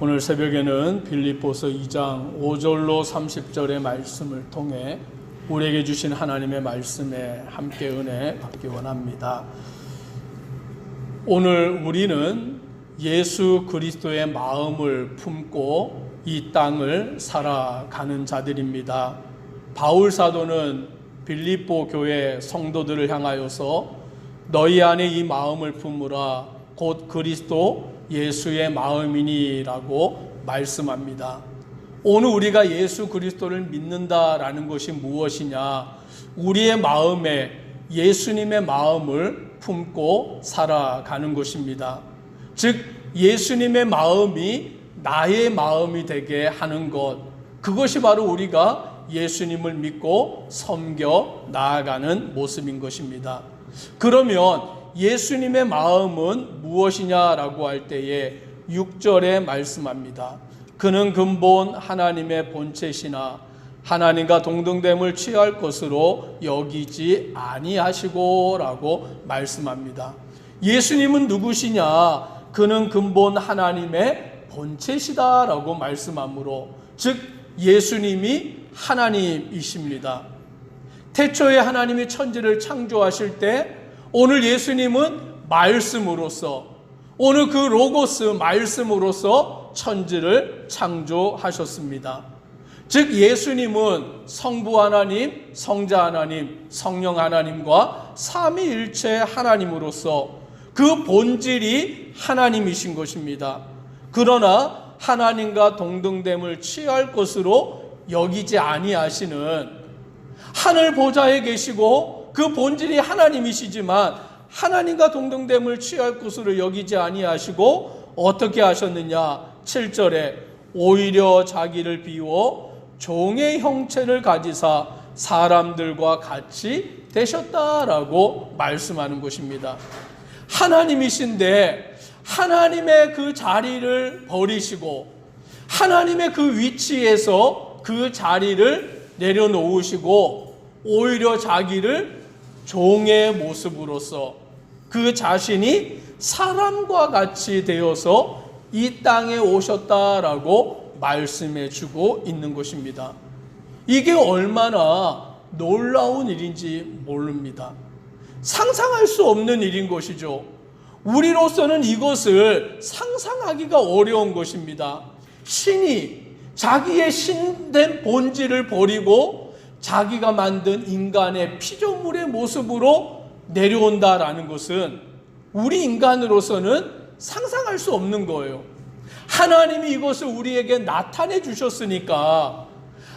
오늘 새벽에는 빌립보서 2장 5절로 30절의 말씀을 통해 우리에게 주신 하나님의 말씀에 함께 은혜 받기 원합니다. 오늘 우리는 예수 그리스도의 마음을 품고 이 땅을 살아가는 자들입니다. 바울 사도는 빌립보 교회 성도들을 향하여서 너희 안에 이 마음을 품으라 곧 그리스도 예수의 마음이니라고 말씀합니다. 오늘 우리가 예수 그리스도를 믿는다라는 것이 무엇이냐? 우리의 마음에 예수님의 마음을 품고 살아가는 것입니다. 즉 예수님의 마음이 나의 마음이 되게 하는 것, 그것이 바로 우리가 예수님을 믿고 섬겨 나아가는 모습인 것입니다. 그러면 예수님의 마음은 무엇이냐라고 할 때에 6절에 말씀합니다. 그는 근본 하나님의 본체시나 하나님과 동등됨을 취할 것으로 여기지 아니하시고 라고 말씀합니다. 예수님은 누구시냐? 그는 근본 하나님의 본체시다 라고 말씀하므로, 즉 예수님이 하나님이십니다. 태초에 하나님이 천지를 창조하실 때 오늘 예수님은 말씀으로서, 오늘 그 로고스 말씀으로서 천지를 창조하셨습니다. 즉 예수님은 성부 하나님, 성자 하나님, 성령 하나님과 삼위일체 하나님으로서 그 본질이 하나님이신 것입니다. 그러나 하나님과 동등됨을 취할 것으로 여기지 아니하시는, 하늘 보좌에 계시고 그 본질이 하나님이시지만 하나님과 동등됨을 취할 것으로 여기지 아니하시고 어떻게 하셨느냐? 7절에 오히려 자기를 비워 종의 형체를 가지사 사람들과 같이 되셨다라고 말씀하는 것입니다. 하나님이신데 하나님의 그 자리를 버리시고 하나님의 그 위치에서 그 자리를 내려놓으시고 오히려 자기를 종의 모습으로서 그 자신이 사람과 같이 되어서 이 땅에 오셨다라고 말씀해 주고 있는 것입니다. 이게 얼마나 놀라운 일인지 모릅니다. 상상할 수 없는 일인 것이죠. 우리로서는 이것을 상상하기가 어려운 것입니다. 신이 자기의 신된 본질을 버리고 자기가 만든 인간의 피조물의 모습으로 내려온다라는 것은 우리 인간으로서는 상상할 수 없는 거예요. 하나님이 이것을 우리에게 나타내 주셨으니까,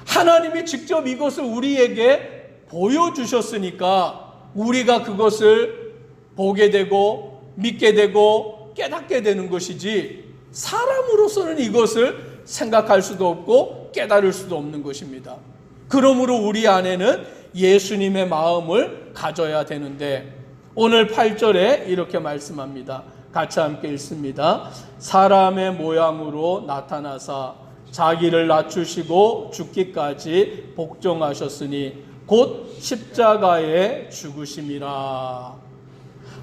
하나님이 직접 이것을 우리에게 보여주셨으니까 우리가 그것을 보게 되고 믿게 되고 깨닫게 되는 것이지, 사람으로서는 이것을 생각할 수도 없고 깨달을 수도 없는 것입니다. 그러므로 우리 안에는 예수님의 마음을 가져야 되는데, 오늘 8절에 이렇게 말씀합니다. 같이 함께 읽습니다. 사람의 모양으로 나타나사 자기를 낮추시고 죽기까지 복종하셨으니 곧 십자가에 죽으심이라.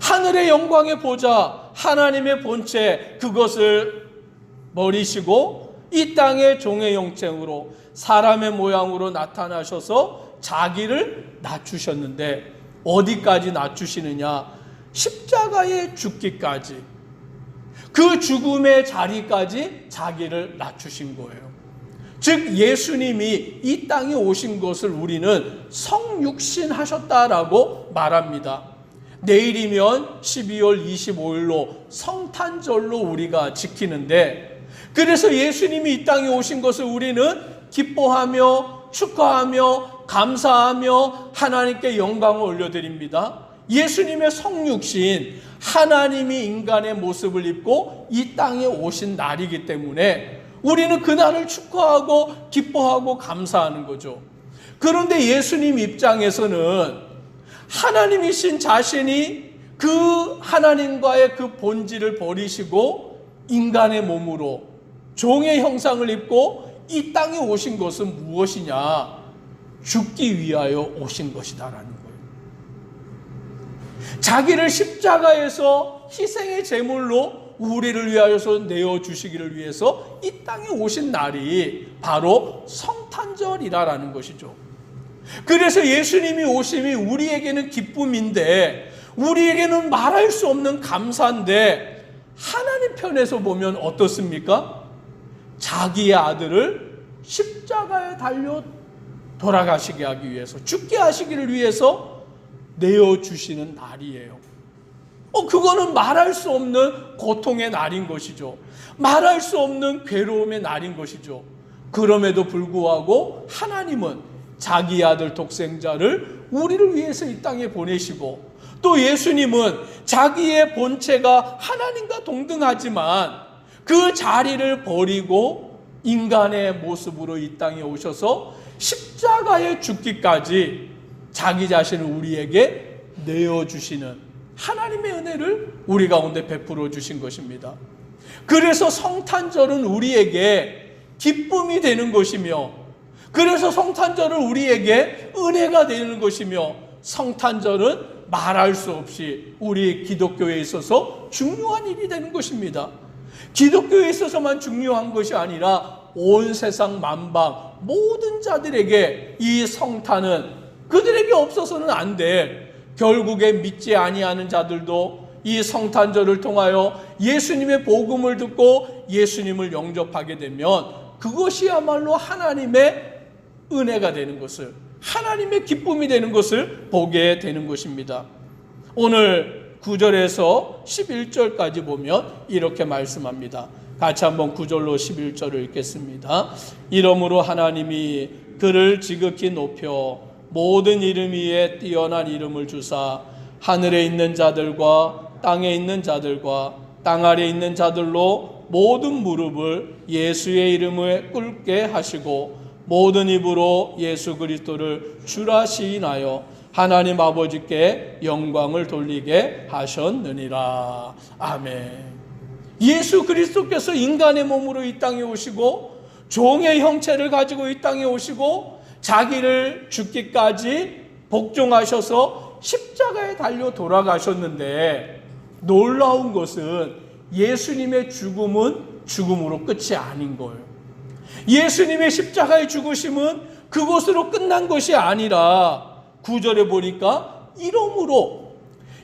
하늘의 영광의 보좌, 하나님의 본체, 그것을 버리시고 이 땅의 종의 형체로 사람의 모양으로 나타나셔서 자기를 낮추셨는데 어디까지 낮추시느냐? 십자가에 죽기까지, 그 죽음의 자리까지 자기를 낮추신 거예요. 즉 예수님이 이 땅에 오신 것을 우리는 성육신하셨다라고 말합니다. 내일이면 12월 25일로 성탄절로 우리가 지키는데, 그래서 예수님이 이 땅에 오신 것을 우리는 기뻐하며 축하하며 감사하며 하나님께 영광을 올려드립니다. 예수님의 성육신, 하나님이 인간의 모습을 입고 이 땅에 오신 날이기 때문에 우리는 그날을 축하하고 기뻐하고 감사하는 거죠. 그런데 예수님 입장에서는 하나님이신 자신이 그 하나님과의 그 본질을 버리시고 인간의 몸으로 종의 형상을 입고 이 땅에 오신 것은 무엇이냐? 죽기 위하여 오신 것이다라는 거예요. 자기를 십자가에서 희생의 제물로 우리를 위하여서 내어주시기를 위해서 이 땅에 오신 날이 바로 성탄절이라는 것이죠. 그래서 예수님이 오심이 우리에게는 기쁨인데, 우리에게는 말할 수 없는 감사인데, 하나님 편에서 보면 어떻습니까? 자기의 아들을 십자가에 달려 돌아가시게 하기 위해서, 죽게 하시기를 위해서 내어주시는 날이에요. 그거는 말할 수 없는 고통의 날인 것이죠. 말할 수 없는 괴로움의 날인 것이죠. 그럼에도 불구하고 하나님은 자기 아들 독생자를 우리를 위해서 이 땅에 보내시고, 또 예수님은 자기의 본체가 하나님과 동등하지만 그 자리를 버리고 인간의 모습으로 이 땅에 오셔서 십자가에 죽기까지 자기 자신을 우리에게 내어주시는 하나님의 은혜를 우리 가운데 베풀어 주신 것입니다. 그래서 성탄절은 우리에게 기쁨이 되는 것이며, 그래서 성탄절은 우리에게 은혜가 되는 것이며, 성탄절은 말할 수 없이 우리 기독교에 있어서 중요한 일이 되는 것입니다. 기독교에 있어서만 중요한 것이 아니라 온 세상 만방 모든 자들에게 이 성탄은 그들에게 없어서는 안 돼. 결국에 믿지 아니하는 자들도 이 성탄절을 통하여 예수님의 복음을 듣고 예수님을 영접하게 되면 그것이야말로 하나님의 은혜가 되는 것을, 하나님의 기쁨이 되는 것을 보게 되는 것입니다. 오늘 9절에서 11절까지 보면 이렇게 말씀합니다. 같이 한번 9절로 11절을 읽겠습니다. 이러므로 하나님이 그를 지극히 높여 모든 이름 위에 뛰어난 이름을 주사 하늘에 있는 자들과 땅에 있는 자들과 땅 아래에 있는 자들로 모든 무릎을 예수의 이름에 꿇게 하시고 모든 입으로 예수 그리스도를 주라 시인하여 하나님 아버지께 영광을 돌리게 하셨느니라. 아멘. 예수 그리스도께서 인간의 몸으로 이 땅에 오시고 종의 형체를 가지고 이 땅에 오시고 자기를 죽기까지 복종하셔서 십자가에 달려 돌아가셨는데, 놀라운 것은 예수님의 죽음은 죽음으로 끝이 아닌 거예요. 예수님의 십자가의 죽으심은 그것으로 끝난 것이 아니라 9절에 보니까 이러므로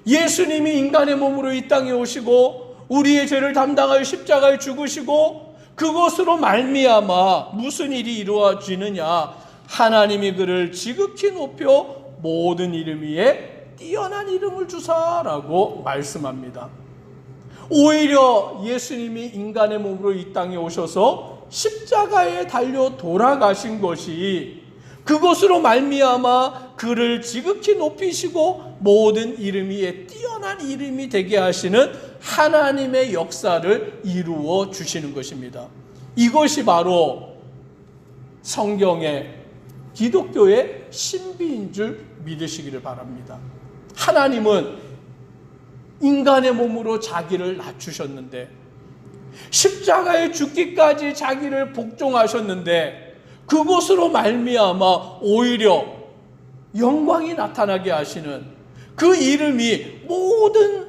예수님이 인간의 몸으로 이 땅에 오시고 우리의 죄를 담당하여 십자가에 죽으시고 그것으로 말미암아 무슨 일이 이루어지느냐, 하나님이 그를 지극히 높여 모든 이름 위에 뛰어난 이름을 주사라고 말씀합니다. 오히려 예수님이 인간의 몸으로 이 땅에 오셔서 십자가에 달려 돌아가신 것이 그것으로 말미암아 그를 지극히 높이시고 모든 이름 위에 뛰어난 이름이 되게 하시는 하나님의 역사를 이루어 주시는 것입니다. 이것이 바로 성경의 기독교의 신비인 줄 믿으시기를 바랍니다. 하나님은 인간의 몸으로 자기를 낮추셨는데, 십자가에 죽기까지 자기를 복종하셨는데, 그것으로 말미암아 오히려 영광이 나타나게 하시는 그 이름이 모든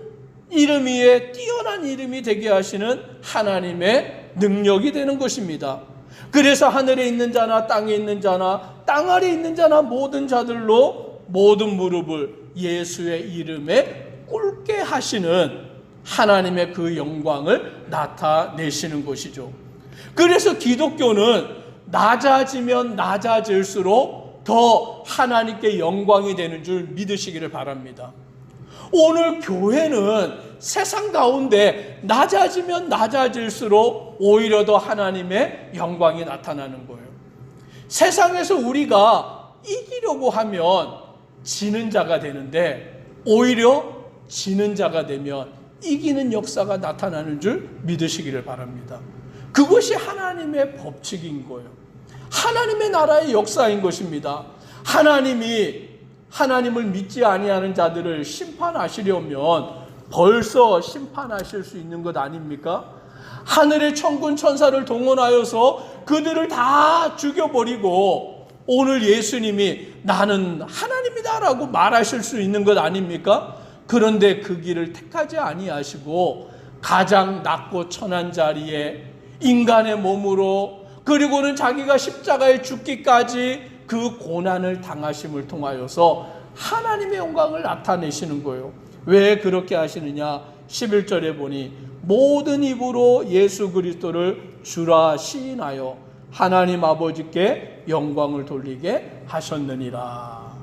이름 위에 뛰어난 이름이 되게 하시는 하나님의 능력이 되는 것입니다. 그래서 하늘에 있는 자나 땅에 있는 자나 땅 아래에 있는 자나 모든 자들로 모든 무릎을 예수의 이름에 꿇게 하시는 하나님의 그 영광을 나타내시는 것이죠. 그래서 기독교는 낮아지면 낮아질수록 더 하나님께 영광이 되는 줄 믿으시기를 바랍니다. 오늘 교회는 세상 가운데 낮아지면 낮아질수록 오히려 더 하나님의 영광이 나타나는 거예요. 세상에서 우리가 이기려고 하면 지는 자가 되는데, 오히려 지는 자가 되면 이기는 역사가 나타나는 줄 믿으시기를 바랍니다. 그것이 하나님의 법칙인 거예요. 하나님의 나라의 역사인 것입니다. 하나님을 믿지 아니하는 자들을 심판하시려면 벌써 심판하실 수 있는 것 아닙니까? 하늘의 천군 천사를 동원하여서 그들을 다 죽여버리고 오늘 예수님이 나는 하나님이다라고 말하실 수 있는 것 아닙니까? 그런데 그 길을 택하지 아니하시고 가장 낮고 천한 자리에 인간의 몸으로, 그리고는 자기가 십자가에 죽기까지 그 고난을 당하심을 통하여서 하나님의 영광을 나타내시는 거예요. 왜 그렇게 하시느냐? 11절에 보니 모든 입으로 예수 그리스도를 주라 시인하여 하나님 아버지께 영광을 돌리게 하셨느니라.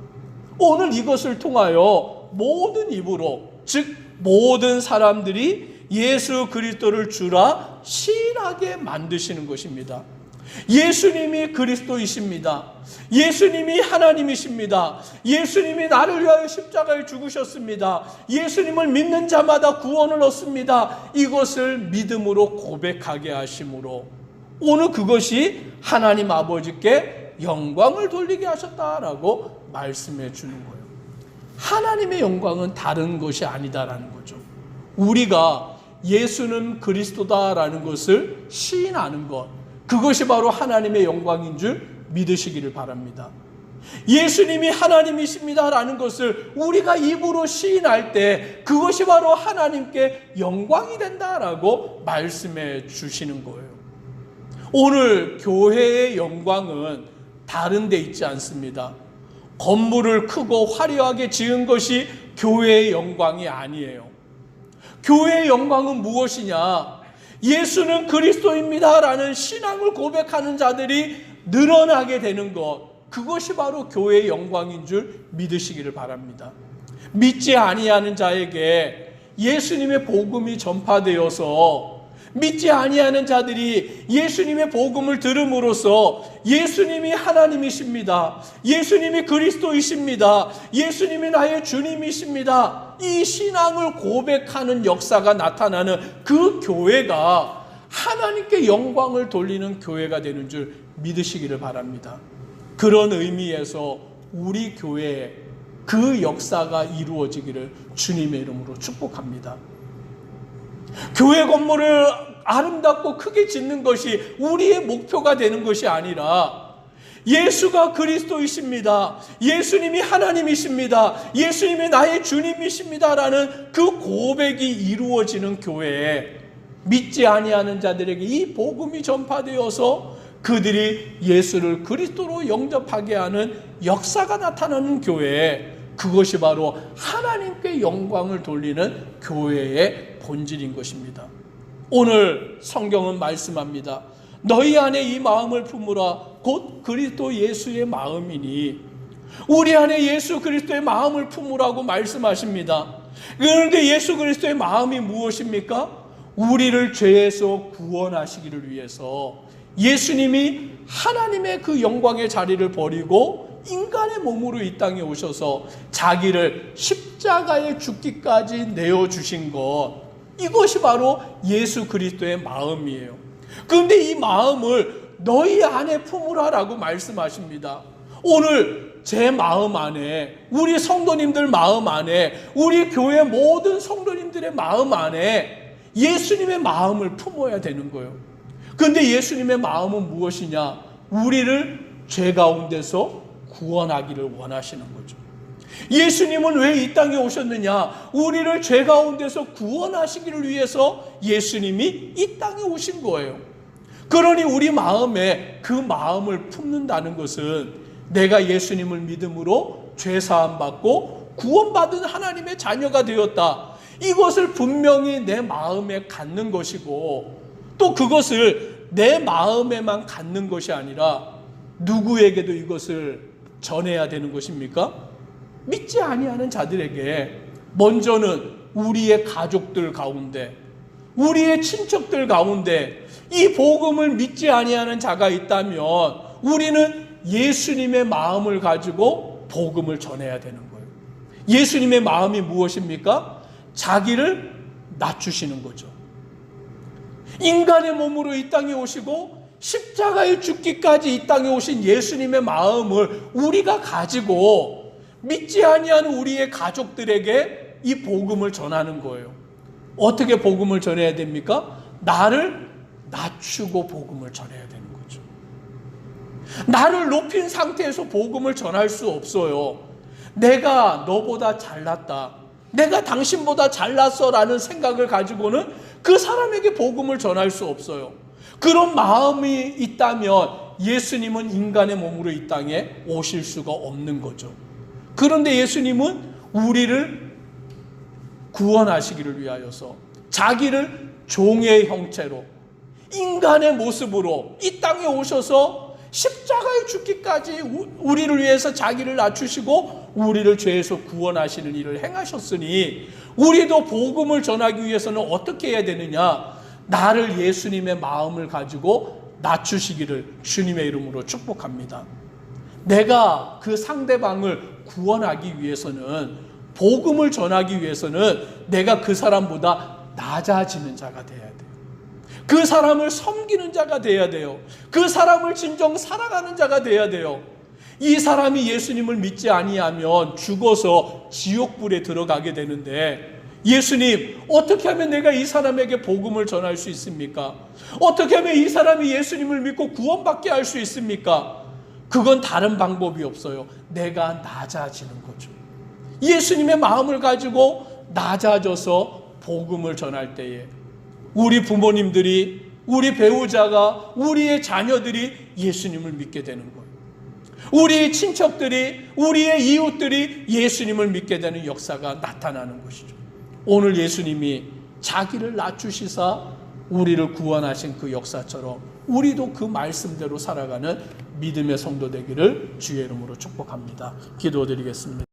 오늘 이것을 통하여 모든 입으로, 즉 모든 사람들이 예수 그리스도를 주라 시인하게 만드시는 것입니다. 예수님이 그리스도이십니다. 예수님이 하나님이십니다. 예수님이 나를 위하여 십자가에 죽으셨습니다. 예수님을 믿는 자마다 구원을 얻습니다. 이것을 믿음으로 고백하게 하심으로 오늘 그것이 하나님 아버지께 영광을 돌리게 하셨다라고 말씀해 주는 거예요. 하나님의 영광은 다른 것이 아니다라는 거죠. 우리가 예수는 그리스도다라는 것을 시인하는 것, 그것이 바로 하나님의 영광인 줄 믿으시기를 바랍니다. 예수님이 하나님이십니다라는 것을 우리가 입으로 시인할 때 그것이 바로 하나님께 영광이 된다라고 말씀해 주시는 거예요. 오늘 교회의 영광은 다른 데 있지 않습니다. 건물을 크고 화려하게 지은 것이 교회의 영광이 아니에요. 교회의 영광은 무엇이냐? 예수는 그리스도입니다라는 신앙을 고백하는 자들이 늘어나게 되는 것, 그것이 바로 교회의 영광인 줄 믿으시기를 바랍니다. 믿지 아니하는 자에게 예수님의 복음이 전파되어서 믿지 아니하는 자들이 예수님의 복음을 들음으로써 예수님이 하나님이십니다. 예수님이 그리스도이십니다. 예수님이 나의 주님이십니다. 이 신앙을 고백하는 역사가 나타나는 그 교회가 하나님께 영광을 돌리는 교회가 되는 줄 믿으시기를 바랍니다. 그런 의미에서 우리 교회에 그 역사가 이루어지기를 주님의 이름으로 축복합니다. 교회 건물을 아름답고 크게 짓는 것이 우리의 목표가 되는 것이 아니라 예수가 그리스도이십니다. 예수님이 하나님이십니다. 예수님이 나의 주님이십니다라는 그 고백이 이루어지는 교회에 믿지 아니하는 자들에게 이 복음이 전파되어서 그들이 예수를 그리스도로 영접하게 하는 역사가 나타나는 교회에, 그것이 바로 하나님께 영광을 돌리는 교회의 본질인 것입니다. 오늘 성경은 말씀합니다. 너희 안에 이 마음을 품으라 곧 그리스도 예수의 마음이니, 우리 안에 예수 그리스도의 마음을 품으라고 말씀하십니다. 그런데 예수 그리스도의 마음이 무엇입니까? 우리를 죄에서 구원하시기를 위해서 예수님이 하나님의 그 영광의 자리를 버리고 인간의 몸으로 이 땅에 오셔서 자기를 십자가에 죽기까지 내어주신 것, 이것이 바로 예수 그리스도의 마음이에요. 그런데 이 마음을 너희 안에 품으라라고 말씀하십니다. 오늘 제 마음 안에, 우리 성도님들 마음 안에, 우리 교회 모든 성도님들의 마음 안에 예수님의 마음을 품어야 되는 거예요. 그런데 예수님의 마음은 무엇이냐? 우리를 죄 가운데서 구원하기를 원하시는 거죠. 예수님은 왜 이 땅에 오셨느냐? 우리를 죄 가운데서 구원하시기를 위해서 예수님이 이 땅에 오신 거예요. 그러니 우리 마음에 그 마음을 품는다는 것은 내가 예수님을 믿음으로 죄 사함 받고 구원받은 하나님의 자녀가 되었다, 이것을 분명히 내 마음에 갖는 것이고, 또 그것을 내 마음에만 갖는 것이 아니라 누구에게도 이것을 전해야 되는 것입니까? 믿지 아니하는 자들에게, 먼저는 우리의 가족들 가운데, 우리의 친척들 가운데 이 복음을 믿지 아니하는 자가 있다면 우리는 예수님의 마음을 가지고 복음을 전해야 되는 거예요. 예수님의 마음이 무엇입니까? 자기를 낮추시는 거죠. 인간의 몸으로 이 땅에 오시고 십자가에 죽기까지 이 땅에 오신 예수님의 마음을 우리가 가지고 믿지 아니하는 우리의 가족들에게 이 복음을 전하는 거예요. 어떻게 복음을 전해야 됩니까? 나를 낮추고 복음을 전해야 되는 거죠. 나를 높인 상태에서 복음을 전할 수 없어요. 내가 너보다 잘났다, 내가 당신보다 잘났어 라는 생각을 가지고는 그 사람에게 복음을 전할 수 없어요. 그런 마음이 있다면 예수님은 인간의 몸으로 이 땅에 오실 수가 없는 거죠. 그런데 예수님은 우리를 구원하시기를 위하여서 자기를 종의 형체로 인간의 모습으로 이 땅에 오셔서 십자가에 죽기까지 우리를 위해서 자기를 낮추시고 우리를 죄에서 구원하시는 일을 행하셨으니 우리도 복음을 전하기 위해서는 어떻게 해야 되느냐? 나를 예수님의 마음을 가지고 낮추시기를 주님의 이름으로 축복합니다. 내가 그 상대방을 구원하기 위해서는, 복음을 전하기 위해서는 내가 그 사람보다 낮아지는 자가 돼야 돼요. 그 사람을 섬기는 자가 돼야 돼요. 그 사람을 진정 사랑하는 자가 돼야 돼요. 이 사람이 예수님을 믿지 아니하면 죽어서 지옥불에 들어가게 되는데, 예수님, 어떻게 하면 내가 이 사람에게 복음을 전할 수 있습니까? 어떻게 하면 이 사람이 예수님을 믿고 구원받게 할 수 있습니까? 그건 다른 방법이 없어요. 내가 낮아지는 거죠. 예수님의 마음을 가지고 낮아져서 복음을 전할 때에 우리 부모님들이, 우리 배우자가, 우리의 자녀들이 예수님을 믿게 되는 거예요. 우리 친척들이, 우리의 이웃들이 예수님을 믿게 되는 역사가 나타나는 것이죠. 오늘 예수님이 자기를 낮추시사 우리를 구원하신 그 역사처럼 우리도 그 말씀대로 살아가는 믿음의 성도 되기를 주의 이름으로 축복합니다. 기도드리겠습니다.